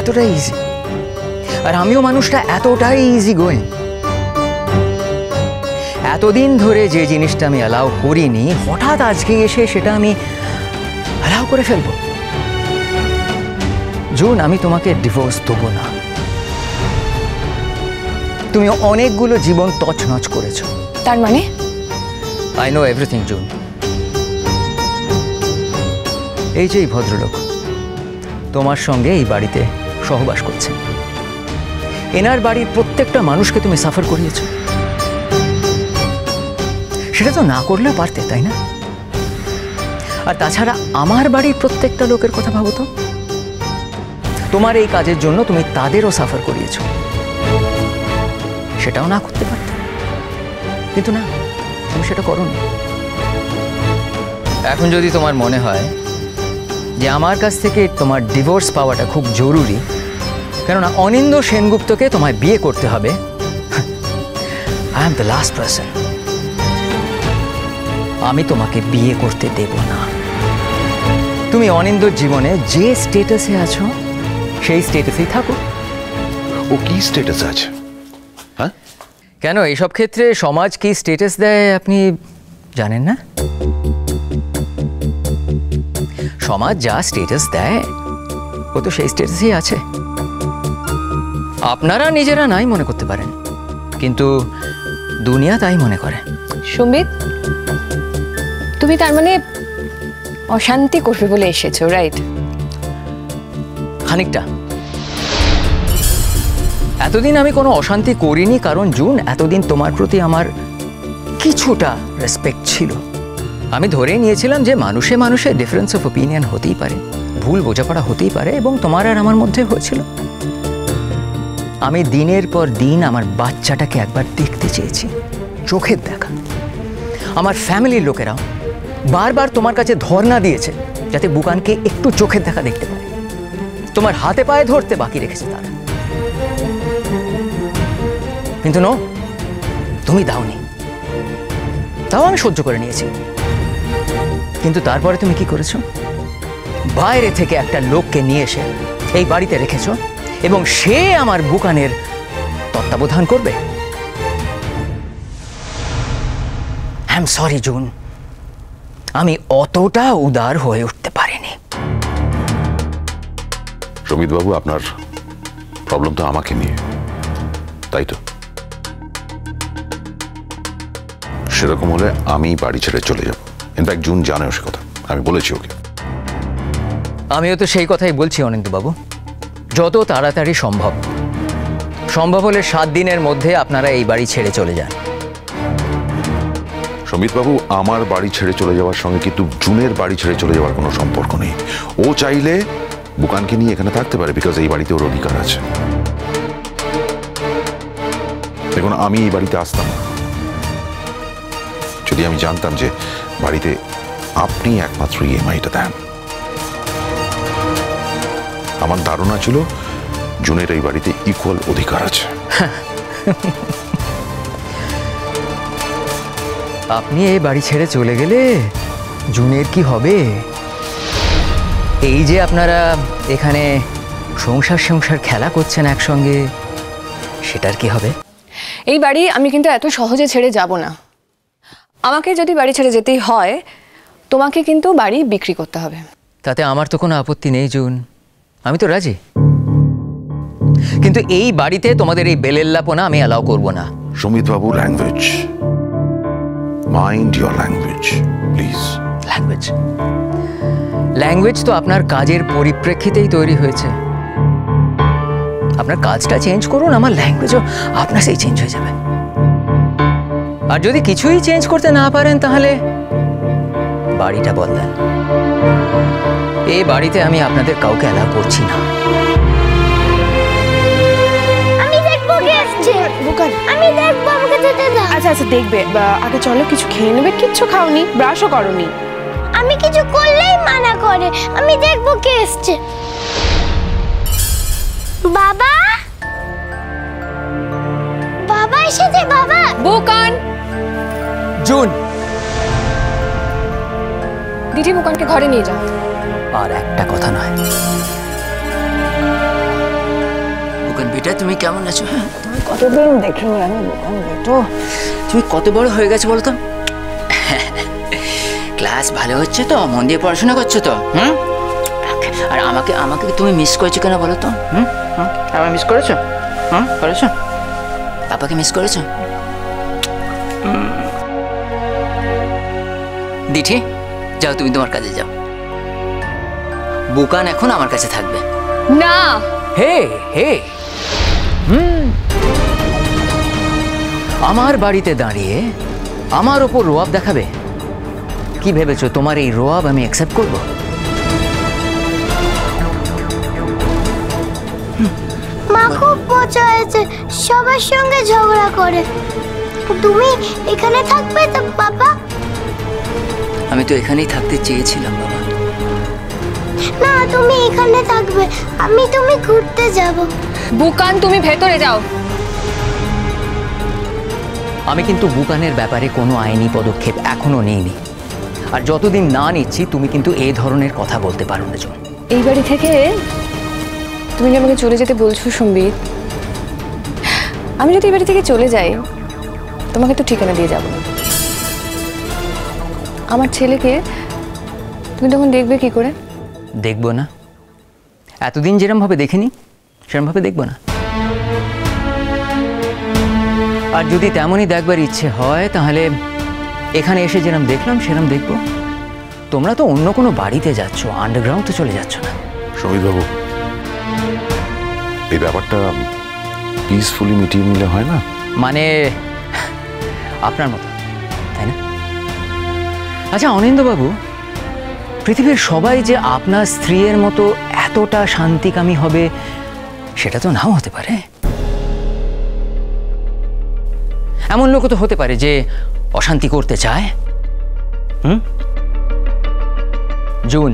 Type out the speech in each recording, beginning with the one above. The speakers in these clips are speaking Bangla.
এতটাই ইজি, আর আমিও মানুষটা এতটাই ইজি গোয়িং। এতদিন ধরে যে জিনিসটা আমি অ্যালাউ করিনি, হঠাৎ আজকে এসে সেটা আমি অ্যালাউ করে ফেলবো। জুন, আমি তোমাকে ডিভোর্স দেবো না। তুমি অনেকগুলো জীবন তছনছ করেছো। তার মানে? I know everything June. এই যে এই ভদ্রলোক তোমার সঙ্গে এই বাড়িতে সহবাস করছে, এনার বাড়ির প্রত্যেকটা মানুষকে তুমি সাফার করিয়েছো। সেটা তো না করলেও পারতে, তাই না? আর তাছাড়া আমার বাড়ির প্রত্যেকটা লোকের কথা ভাবো তো, তোমার এই কাজের জন্য তুমি তাদেরও সাফার করিয়েছো। সেটাও না করতে পারতে, কিন্তু না, তুমি সেটা করোনি। এখন যদি তোমার মনে হয় যে আমার কাছ থেকে তোমার ডিভোর্স পাওয়াটা খুব জরুরি, কেননা অনিন্দ্য সেনগুপ্তকে তোমায় বিয়ে করতে হবে, I am the last person. আমি তোমাকে বিয়ে করতে দেব না। তুমি অনিন্দ্যর জীবনে যে স্টেটাসে আছো সেই স্টেটাসেই থাকো। ও কি স্টেটাস আছে? হ্যাঁ, কেন এইসব ক্ষেত্রে সমাজ কি স্টেটাস দেয় আপনি জানেন না? সমাজ যা স্টেটাস দেয় ও তো সেই স্টেটাসই আছে। আপনারা নিজেরা নাই মনে করতে পারেন, কিন্তু দুনিয়া তাই মনে করে। সুমিত, তুমি তার মানে অশান্তি করবে বলে এসেছো, রাইট? খানিকটা। এতদিন আমি কোনো অশান্তি করিনি, কারণ জুন এতদিন তোমার প্রতি আমার কিছুটা রেসপেক্ট ছিল। আমি ধরে নিয়েছিলাম যে মানুষে মানুষে ডিফারেন্স অফ ওপিনিয়ন হতেই পারে, ভুল বোঝাপড়া হতেই পারে, এবং তোমার আর আমার মধ্যে হয়েছিল। আমি দিনের পর দিন আমার বাচ্চাটাকে একবার দেখতে চেয়েছি, চোখের দেখা। আমার ফ্যামিলির লোকেরাও বারবার তোমার কাছে ধর্ণা দিয়েছে যাতে বুকানকে একটু চোখের দেখা দেখতে পারে। তোমার হাতে পায়ে ধরতে বাকি রেখেছে তারা, কিন্তু নো, তুমি দাওনি। তাও আমি সহ্য করে নিয়েছি। কিন্তু তারপরে তুমি কি করেছো? বাইরে থেকে একটা লোককে নিয়ে এসে এই বাড়িতে রেখেছো, এবং সে আমার বুকানের তত্ত্বাবধান করবে। আই এম সরি জুন, আমি অতটা উদার হয়ে উঠতে পারিনি। সুমিত বাবু, আপনার প্রবলেম তো আমাকে নিয়ে, তাই তো? সেরকম হলে আমি বাড়ি ছেড়ে চলে যাব। ইনফ্যাক্ট জুন জানে সে কথা, আমি বলেছি ওকে। আমিও তো সেই কথাই বলছি অনিন্দবাবু, যত তাড়াতাড়ি সম্ভব হলে 7 দিনের মধ্যে আপনারা এই বাড়ি ছেড়ে চলে যান। সুমিত বাবু, আমার বাড়ি ছেড়ে চলে যাওয়ার সঙ্গে কিন্তু জুনের বাড়ি ছেড়ে চলে যাওয়ার কোনো সম্পর্ক নেই। ও চাইলে বুকানকে নিয়ে এখানে থাকতে পারে, বিকজ এই বাড়িতে ওর অধিকার আছে। দেখুন, আমি এই বাড়িতে আসতাম না যদি আমি জানতাম যে বাড়িতে আপনি একমাত্র ইএমআইটা দেন। আমার ধারণা ছিল জুনের এই বাড়িতে ইকুয়াল অধিকার আছে। আপনি এই বাড়ি ছেড়ে চলে গেলে জুনের কি হবে? এই যে আপনারা এখানে সংসার খেলা করছেন একসঙ্গে, সেটার কি হবে? এই বাড়ি আমি কিন্তু এত সহজে ছেড়ে যাব না। আমাকে যদি বাড়ি ছেড়ে যেতেই হয়, তোমাকে কিন্তু বাড়ি বিক্রি করতে হবে। তাতে আমার তো কোনো আপত্তি নেই জুন, আমি তো রাজি। কিন্তু এই বাড়িতে তোমাদের এই বেলেল্লাপনা আমি অ্যালাউ করব না। সুমিত বাবু, language, mind your language please. Language তো আপনার কাজের পরিপ্রেক্ষিতেই তৈরি হয়েছে। আপনার কাজটা চেঞ্জ করুন, আমার ল্যাঙ্গুয়েজও আপনার সেই চেঞ্জ হয়ে যাবে। আর যদি কিছুই চেঞ্জ করতে না পারেন, তাহলে বাড়িটা বদলান। এই বাড়িতে আমি আপনাদের কাউকে অ্যালাউ করছি না। আমি দেখবো কে আসছে। বুকান, আমি দেখবো, আমাকে যেতে দাও। আচ্ছা আচ্ছা, দেখবে। আগে চলো, কিছু খেয়ে নেবে। কিচ্ছু খাওনি, ব্রাশও করনি। আমি কিছু করলেই মানা করে। আমি দেখবো কে আসছে। বাবা, বাবা এসেছে। বাবা। বুকান। জুন, দিদি বুকানকে ঘরে নিয়ে যাও। আর একটা কথা নয়। বেটা তুমি কেমন আছো? হ্যাঁ, তুমি কতদিন দেখিনি আমি বুকান বেটো। তুমি কত বড় হয়ে গেছো বলো তো? ক্লাস ভালো হচ্ছে তো? মন দিয়ে পড়াশোনা করছো তো? হুম? আর আমাকে আমাকে তুমি মিস করেছো কেন বলো তো? হুম হুম, আমাকে মিস করেছো? হুম, করেছো? পাপাকে মিস করেছো? দিঠি, যাও তুমি তোমার কাজে যাও। বুকান এখন আমার কাছে থাকবে। না, হে হে, আমার বাড়িতে দাঁড়িয়ে আমার ওপর রোয়াব দেখাবে? কি ভেবেছো তোমার এই রোয়াব আমি অ্যাকসেপ্ট করব? মা খুব পচা হয়েছে, সবার সঙ্গে ঝগড়া করে। তুমি এখানে থাকবে তো বাবা? আমি তো এখানেই থাকতে চেয়েছিলাম বাবা। না, তুমি এখানে থাকবে, তুমি ঘুরতে যাব। বুকান তুমি ভেতরে যাও। আমি কিন্তু বুকানের ব্যাপারে কোনো আইনি পদক্ষেপ এখনো নিইনি, আর যতদিন না নিচ্ছি তুমি কিন্তু এই ধরনের কথা বলতে পারো না জন। এই বাড়ি থেকে তুমি যে আমাকে চলে যেতে বলছো সম্বিত, আমি যদি এই বাড়ি থেকে চলে যাই তোমাকে তো ঠিকানা দিয়ে যাব না। আমার ছেলেকে তুমি তখন দেখবে কি করে? দেখবো না? এতদিন যেরমভাবে দেখিনি সেরমভাবে দেখবো না। আর যদি তেমনই দেখবার ইচ্ছে হয় তাহলে এখানে এসে যেরম দেখলাম সেরম দেখবো। তোমরা তো অন্য কোনো বাড়িতে যাচ্ছ, আন্ডারগ্রাউন্ড তো চলে যাচ্ছ না। সমিত বাবু, এই ব্যাপারটা পিসফুলি মিটিয়ে নিলে হয় না? মানে আপনার মতো, তাই না? আচ্ছা অনিন্দ্যবাবু, পৃথিবীর সবাই যে আপনার স্ত্রীর মতো এতটা শান্তিকামী হবে সেটা তো নাও হতে পারে। এমন লোকও তো হতে পারে যে অশান্তি করতে চায়। জুন,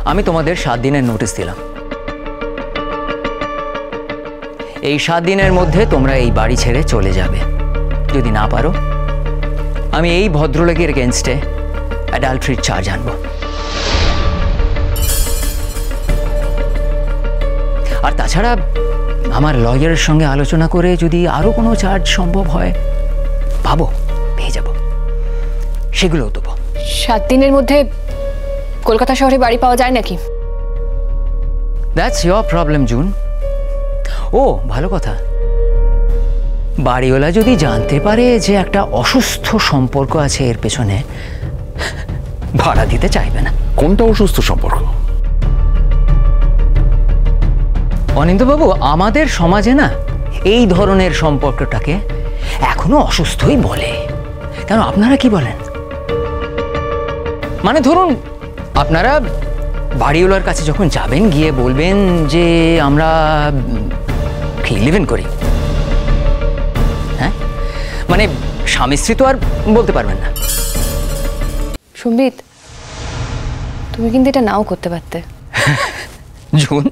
আমি তোমাদের 7 দিনের নোটিশ দিলাম। এই 7 দিনের মধ্যে তোমরা এই বাড়ি ছেড়ে চলে যাবে। যদি না পারো আমি এই ভদ্রলোকের এগেনস্টে অ্যাডাল্ট্রির চার্জ আনবো। আর তাছাড়া আমার লয়ারের সঙ্গে আলোচনা করে যদি আরো কোনো চার্জ সম্ভব হয় পাবো, পেয়ে যাব, সেগুলোও দেবো। 7 দিনের মধ্যে কলকাতা শহরে বাড়ি পাওয়া যায় নাকি? That's your problem June. ও ভালো কথা, বাড়িওয়ালা যদি জানতে পারে যে একটা অসুস্থ সম্পর্ক আছে এর পেছনে, ভাড়া দিতে চাইবে না। কোনটা অসুস্থ সম্পর্ক? অনিন্দ্যবাবু, আমাদের সমাজে না এই ধরনের সম্পর্কটাকে এখনো অসুস্থই বলে। কেন, আপনারা কি বলেন? মানে ধরুন আপনারা বাড়িওয়ালার কাছে যখন যাবেন, গিয়ে বলবেন যে আমরা লিভ-ইন করি, হ্যাঁ, মানে স্বামী স্ত্রী তো আর বলতে পারবেন না। সম্বিত, তুমি কিন্তু এটা নাও করতে পারতে। জুন,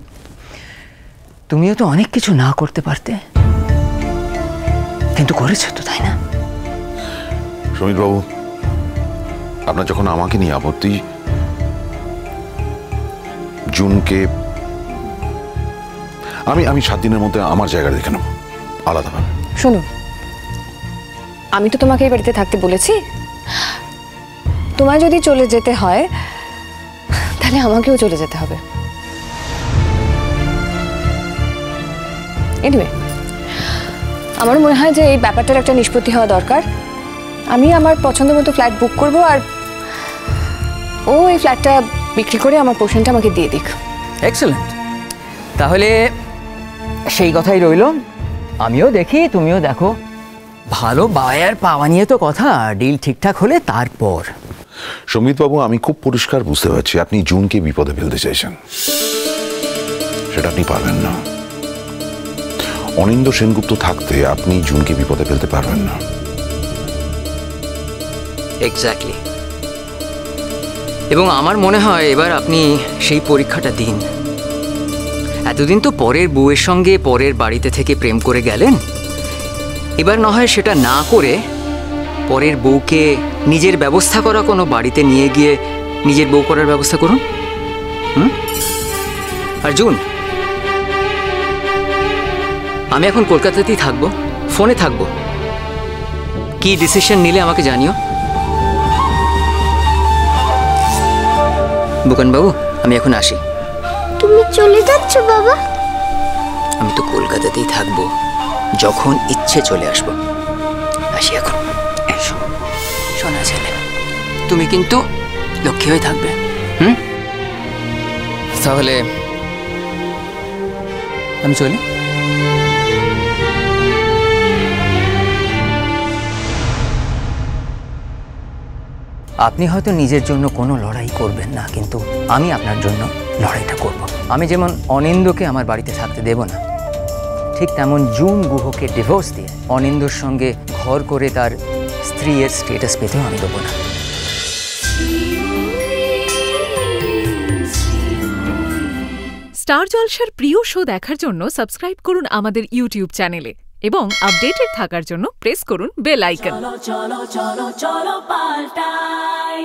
তুমিও তো অনেক কিছু না করতে পারতে, কিন্তু করেছো তো, তাই না? সমিত বাবু, আপনার যখন আমাকে নিয়ে আপত্তি, জুনকে আমি 7 দিনের মধ্যে আমার জায়গা দেখে নেব আলাদাভাবে। শোনো, আমি তো তোমাকে এই বাড়িতে থাকতে বলেছি। তোমায় যদি চলে যেতে হয় তাহলে আমাকেও চলে যেতে হবে। এনিওয়ে, আমার মনে হয় যে এই ব্যাপারটার একটা নিষ্পত্তি হওয়া দরকার। আমি আমার পছন্দ মতো ফ্ল্যাট বুক করব, আর ও এই ফ্ল্যাটটা বিক্রি করে আমার পোর্শনটা আমাকে দিয়ে দিক। এক্সেলেন্ট, তাহলে সেই কথাই রইল। আমিও দেখি, তুমিও দেখো। ভালো বায়ার পাওয়া নিয়ে তো কথা, ডিল ঠিকঠাক হলে তারপর। সমিত বাবু, আমি খুব পরিষ্কার বুঝতে পারছি আপনি জুনকে বিপদে ফেলতে চাইছেন, সেটা আপনি পারবেন না। অনিন্দ্য সেনগুপ্ত থাকতে আপনি জুনকে বিপদে ফেলতে পারবেন না। এক্স্যাক্টলি। এবং আমার মনে হয় এবার আপনি সেই পরীক্ষাটা দিন। এতদিন তো পরের বউয়ের সঙ্গে পরের বাড়িতে থেকে প্রেম করে গেলেন, এবার না হয় সেটা না করে পরের বউকে নিজের ব্যবস্থা করা কোনো বাড়িতে নিয়ে গিয়ে নিজের বউ করার ব্যবস্থা করুন। আর জুন, আমি এখন কলকাতাতেই থাকবো, ফোনে থাকবো। কি ডিসিশন নিলে আমাকে জানিও। বুকান বাবু, আমি এখন আসি। তুমি চলে যাচ্ছ বাবা? আমি তো কলকাতাতেই থাকবো, যখন ইচ্ছে চলে আসবো। আসি এখন। এসো সোনা ছেলে, তুমি কিন্তু লক্ষ্মী হয়ে থাকবে। তাহলে আমি চলি। আপনি হয়তো নিজের জন্য কোনো লড়াই করবেন না, কিন্তু আমি আপনার জন্য লড়াইটা করব। আমি যেমন অনিন্দকে আমার বাড়িতে থাকতে দেব না, ঠিক তেমন জুন গুহকে ডিভোর্স দিয়ে অনিন্দর সঙ্গে ঘর করে তার স্ত্রীর স্টেটাস পেতেও আমি দেবো না। স্টার জলসার প্রিয় শো দেখার জন্য সাবস্ক্রাইব করুন আমাদের ইউটিউব চ্যানেলে এবং আপডেটেড থাকার জন্য প্রেস করুন বেল আইকন। চলো চলো চলো চলো পাল্টাই।